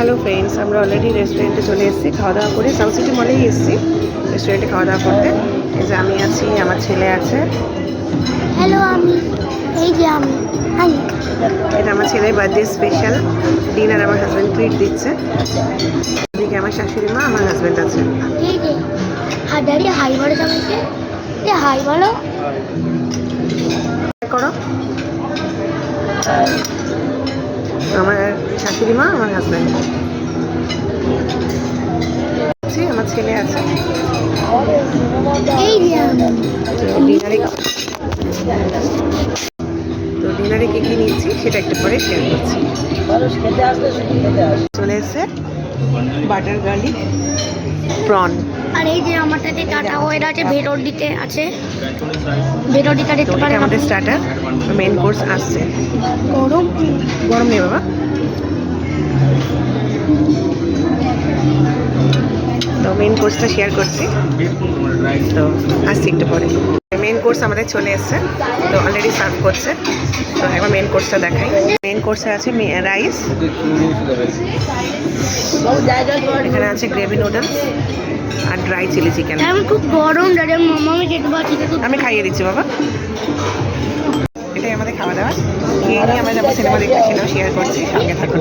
Hello friends, আমরা already রেস্টুরেন্টে চলে এসেছি। খাওয়া দাওয়া করে সাউথ সিটি মলেই এসেছি রেস্টুরেন্টে খাওয়া দাওয়া করতে। এই যে আমি আছি, আমার ছেলে আছে। হ্যালো, এই যে আমি এটা আমার ছেলের বার্থডে স্পেশাল ডিনার। আমার হাজব্যান্ড ট্রিট দিচ্ছে। এদিকে আমার শাশুড়ি মা, আমার হাজব্যান্ড আছে। এই যে দাঁড়িয়ে হাই বলো সবাইকে, হাই বলো করো। আমার শাশুড়ি মা, আমার হাজব্যান্ড, আমার ছেলে আছে। এই যে ডিনারে কি কি নিচ্ছি সেটা একটু পরে শেয়ার করছি। চলে এসছে বাটার গার্লিক প্রন। আর এই যে আমার সাথে টাটা ওয়ের আছে, ভেতর দিতে আছে, ভেতর দিতে দেখতে পারেন। আমাদের স্টার্টার, মেন কোর্স আসছে। গরম গরম নেই বাবা। তো মেন কোর্সটা শেয়ার করছি, তো আসছি একটু পরে। মেন কোর্স আমাদের চলে এসছে, তো অলরেডি সার্ভ করছে। তো একবার মেন কোর্সটা দেখাই। মেন কোর্সে আছে রাইস, এখানে আছে গ্রেভি নুডলস আর ড্রাই চিলি চিকেন। আমি খুব গরম দাঁড়িয়ে মামা আমি যেতে পারছি। আমি খাইয়ে দিচ্ছি বাবা। এটাই আমাদের খাওয়া দাওয়া। খেয়ে নিয়ে আমরা যাবো সিনেমা দেখতে, সেটাও শেয়ার করছি। সঙ্গে থাকুন।